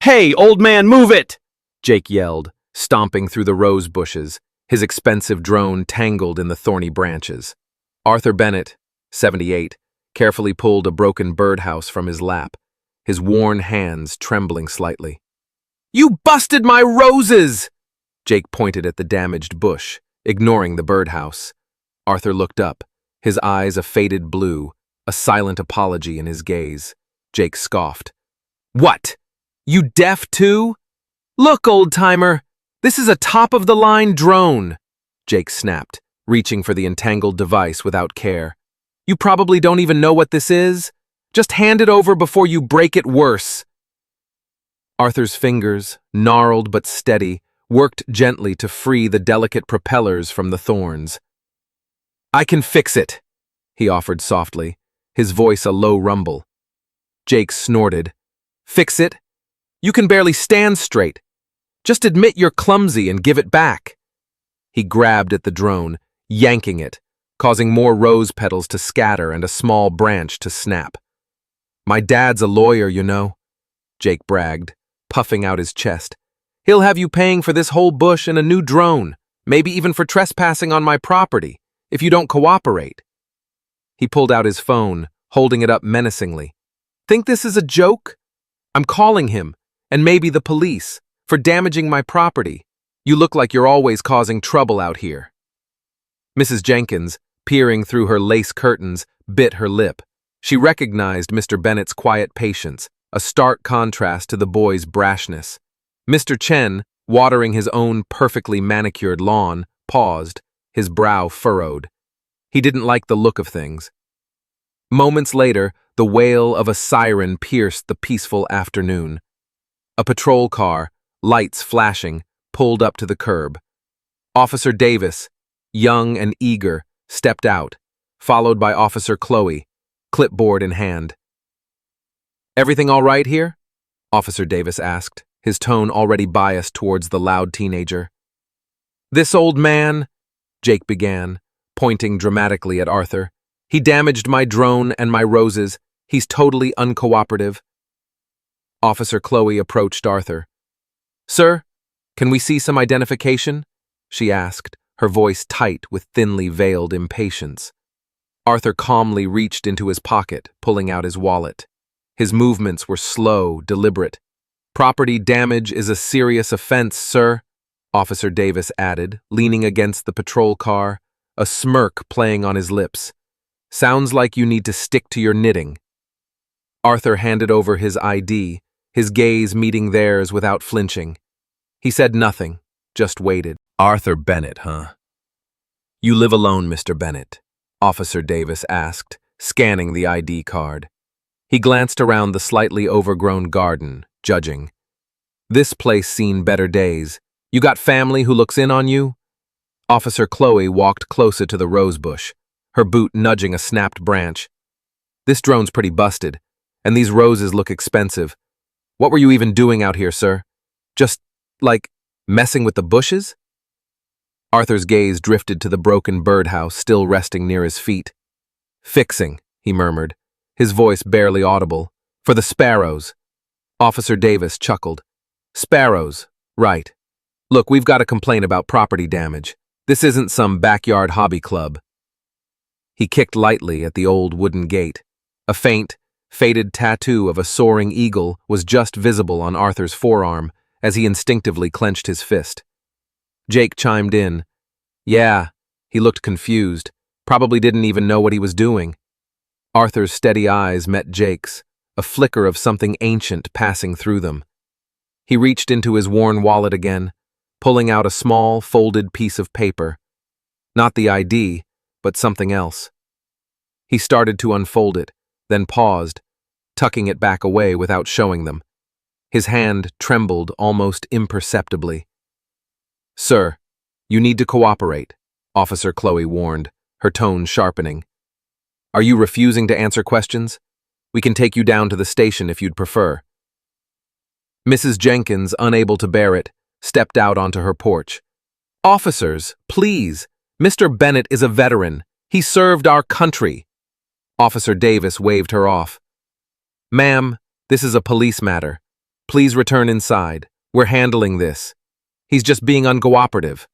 "Hey, old man, move it!" Jake yelled, stomping through the rose bushes, his expensive drone tangled in the thorny branches. Arthur Bennett, 78, carefully pulled a broken birdhouse from his lap, his worn hands trembling slightly. "You busted my roses!" Jake pointed at the damaged bush, ignoring the birdhouse. Arthur looked up, his eyes a faded blue, a silent apology in his gaze. Jake scoffed. "What? You deaf too? Look, old-timer, this is a top-of-the-line drone," Jake snapped, reaching for the entangled device without care. "You probably don't even know what this is. Just hand it over before you break it worse." Arthur's fingers, gnarled but steady, worked gently to free the delicate propellers from the thorns. "I can fix it," he offered softly, his voice a low rumble. Jake snorted. "Fix it? You can barely stand straight. Just admit you're clumsy and give it back." He grabbed at the drone, yanking it, causing more rose petals to scatter and a small branch to snap. "My dad's a lawyer, you know," Jake bragged, puffing out his chest. "He'll have you paying for this whole bush and a new drone, maybe even for trespassing on my property, if you don't cooperate." He pulled out his phone, holding it up menacingly. "Think this is a joke? I'm calling him, and maybe the police, for damaging my property. You look like you're always causing trouble out here." Mrs. Jenkins, peering through her lace curtains, bit her lip. She recognized Mr. Bennett's quiet patience, a stark contrast to the boy's brashness. Mr. Chen, watering his own perfectly manicured lawn, paused, his brow furrowed. He didn't like the look of things. Moments later, the wail of a siren pierced the peaceful afternoon. A patrol car, lights flashing, pulled up to the curb. Officer Davis, young and eager, stepped out, followed by Officer Chloe, clipboard in hand. "Everything all right here?" Officer Davis asked, his tone already biased towards the loud teenager. "This old man," Jake began, pointing dramatically at Arthur. "He damaged my drone and my roses. He's totally uncooperative." Officer Chloe approached Arthur. "Sir, can we see some identification?" she asked, her voice tight with thinly veiled impatience. Arthur calmly reached into his pocket, pulling out his wallet. His movements were slow, deliberate. "Property damage is a serious offense, sir," Officer Davis added, leaning against the patrol car, a smirk playing on his lips. "Sounds like you need to stick to your knitting." Arthur handed over his ID, his gaze meeting theirs without flinching. He said nothing, just waited. "Arthur Bennett, huh? You live alone, Mr. Bennett?" Officer Davis asked, scanning the ID card. He glanced around the slightly overgrown garden, judging. "This place seen better days. You got family who looks in on you?" Officer Chloe walked closer to the rose bush, her boot nudging a snapped branch. "This drone's pretty busted, and these roses look expensive. What were you even doing out here, sir? Just, messing with the bushes?" Arthur's gaze drifted to the broken birdhouse still resting near his feet. "Fixing," he murmured, his voice barely audible. "For the sparrows." Officer Davis chuckled. "Sparrows, right. Look, we've got a complaint about property damage. This isn't some backyard hobby club." He kicked lightly at the old wooden gate. A faint, faded tattoo of a soaring eagle was just visible on Arthur's forearm as he instinctively clenched his fist. Jake chimed in. "Yeah," he looked confused, probably didn't even know what he was doing. Arthur's steady eyes met Jake's, a flicker of something ancient passing through them. He reached into his worn wallet again, pulling out a small, folded piece of paper. Not the ID, but something else. He started to unfold it, then paused, tucking it back away without showing them. His hand trembled almost imperceptibly. "Sir, you need to cooperate," Officer Chloe warned, her tone sharpening. "Are you refusing to answer questions? We can take you down to the station if you'd prefer." Mrs. Jenkins, unable to bear it, stepped out onto her porch. "Officers, please! Mr. Bennett is a veteran. He served our country." Officer Davis waved her off. "Ma'am, this is a police matter. Please return inside. We're handling this. He's just being uncooperative.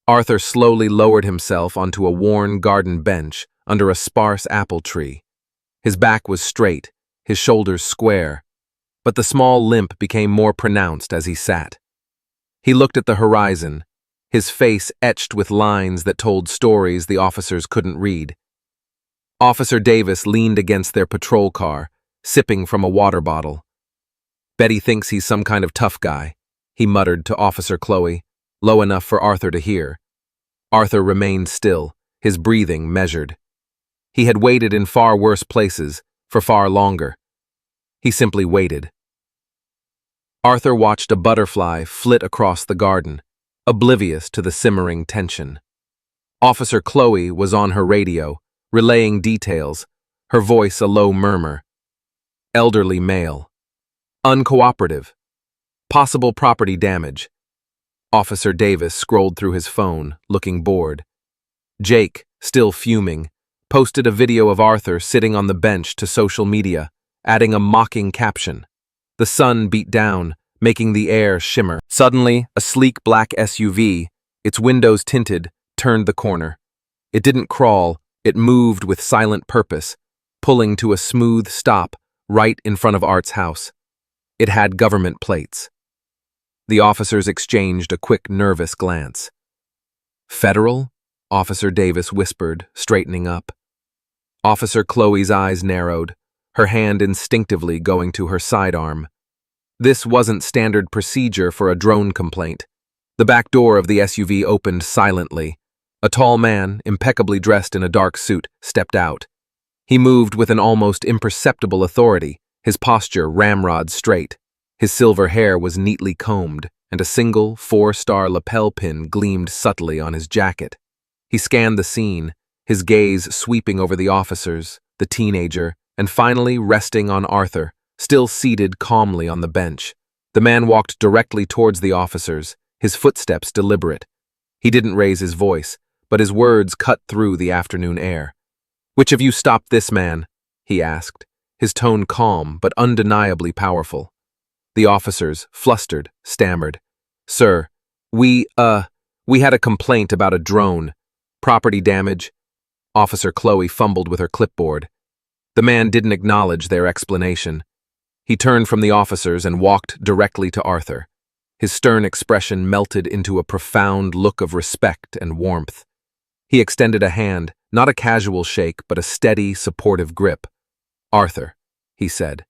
Arthur slowly lowered himself onto a worn garden bench under a sparse apple tree. His back was straight, his shoulders square, but the small limp became more pronounced as he sat. He looked at the horizon, his face etched with lines that told stories the officers couldn't read. Officer Davis leaned against their patrol car, sipping from a water bottle. "Betty thinks he's some kind of tough guy," he muttered to Officer Chloe, low enough for Arthur to hear. Arthur remained still, his breathing measured. He had waited in far worse places, for far longer. He simply waited. Arthur watched a butterfly flit across the garden, oblivious to the simmering tension. Officer Chloe was on her radio, relaying details, her voice a low murmur. Elderly male. Uncooperative. Possible property damage. Officer Davis scrolled through his phone, looking bored. Jake, still fuming, posted a video of Arthur sitting on the bench to social media, adding a mocking caption. The sun beat down, making the air shimmer. Suddenly, a sleek black SUV, its windows tinted, turned the corner. It didn't crawl, it moved with silent purpose, pulling to a smooth stop right in front of Art's house. It had government plates. The officers exchanged a quick, nervous glance. "Federal?" Officer Davis whispered, straightening up. Officer Chloe's eyes narrowed, her hand instinctively going to her sidearm. This wasn't standard procedure for a drone complaint. The back door of the SUV opened silently. A tall man, impeccably dressed in a dark suit, stepped out. He moved with an almost imperceptible authority, his posture ramrod straight. His silver hair was neatly combed, and a single, 4-star lapel pin gleamed subtly on his jacket. He scanned the scene, his gaze sweeping over the officers, the teenager, and finally resting on Arthur, still seated calmly on the bench. The man walked directly towards the officers, his footsteps deliberate. He didn't raise his voice, but his words cut through the afternoon air. "Which of you stopped this man?" he asked, his tone calm but undeniably powerful. The officers, flustered, stammered. "Sir, we had a complaint about a drone. Property damage." Officer Chloe fumbled with her clipboard. The man didn't acknowledge their explanation. He turned from the officers and walked directly to Arthur. His stern expression melted into a profound look of respect and warmth. He extended a hand, not a casual shake, but a steady, supportive grip. "Arthur," he said,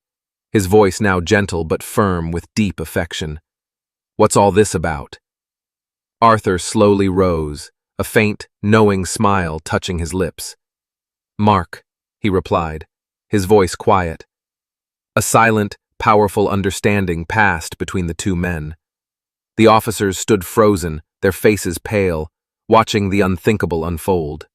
his voice now gentle but firm with deep affection. "What's all this about?" Arthur slowly rose, a faint, knowing smile touching his lips. "Mark," he replied, his voice quiet. A silent, powerful understanding passed between the two men. The officers stood frozen, their faces pale, watching the unthinkable unfold.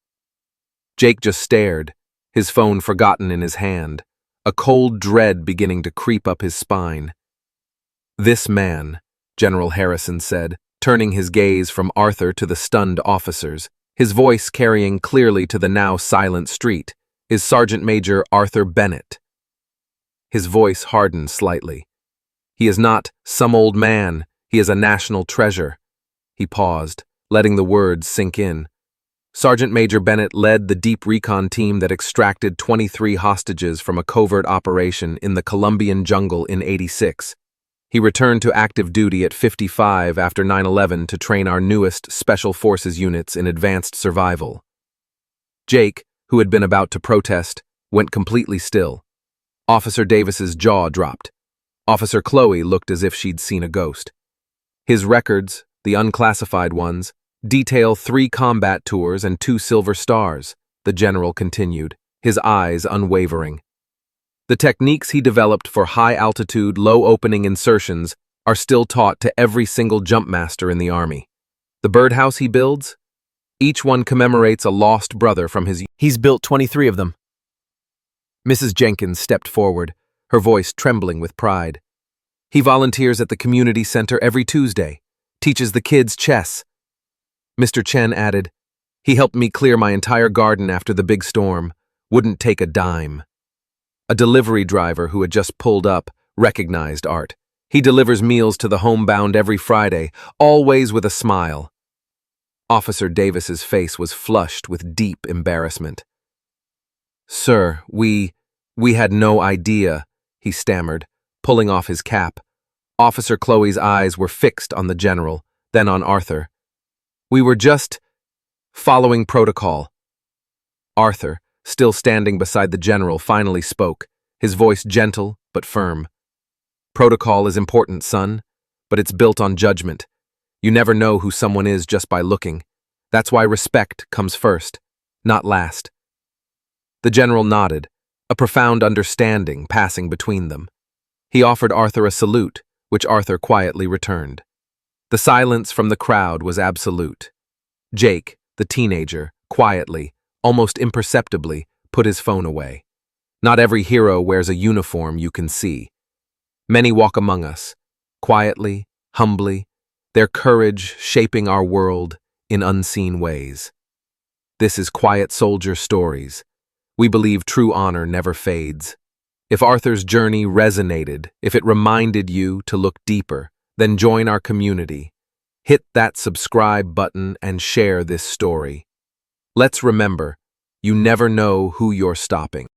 Jake just stared, his phone forgotten in his hand, a cold dread beginning to creep up his spine. "This man," General Harrison said, turning his gaze from Arthur to the stunned officers, his voice carrying clearly to the now silent street, "is Sergeant Major Arthur Bennett." His voice hardened slightly. "He is not some old man, he is a national treasure." He paused, letting the words sink in. Sergeant Major Bennett led the deep recon team that extracted 23 hostages from a covert operation in the Colombian jungle in '86. He returned to active duty at 55 after 9/11 to train our newest Special Forces units in advanced survival. Jake, who had been about to protest, went completely still. Officer Davis's jaw dropped. Officer Chloe looked as if she'd seen a ghost. His records, the unclassified ones, detail 3 combat tours and 2 silver stars, the general continued, his eyes unwavering. The techniques he developed for high-altitude, low-opening insertions are still taught to every single jumpmaster in the Army. The birdhouse he builds? Each one commemorates a lost brother from his... He's built 23 of them. Mrs. Jenkins stepped forward, her voice trembling with pride. He volunteers at the community center every Tuesday, teaches the kids chess. Mr. Chen added, "He helped me clear my entire garden after the big storm, wouldn't take a dime." A delivery driver who had just pulled up recognized Art. "He delivers meals to the homebound every Friday, always with a smile." Officer Davis's face was flushed with deep embarrassment. "Sir, we had no idea," he stammered, pulling off his cap. Officer Chloe's eyes were fixed on the general, then on Arthur. "We were just following protocol." Arthur, still standing beside the general, finally spoke, his voice gentle but firm. "Protocol is important, son, but it's built on judgment. You never know who someone is just by looking. That's why respect comes first, not last." The general nodded, a profound understanding passing between them. He offered Arthur a salute, which Arthur quietly returned. The silence from the crowd was absolute. Jake, the teenager, quietly, almost imperceptibly, put his phone away. Not every hero wears a uniform you can see. Many walk among us, quietly, humbly, their courage shaping our world in unseen ways. This is Quiet Soldier Stories. We believe true honor never fades. If Arthur's journey resonated, if it reminded you to look deeper, then join our community. Hit that subscribe button and share this story. Let's remember, you never know who you're stopping.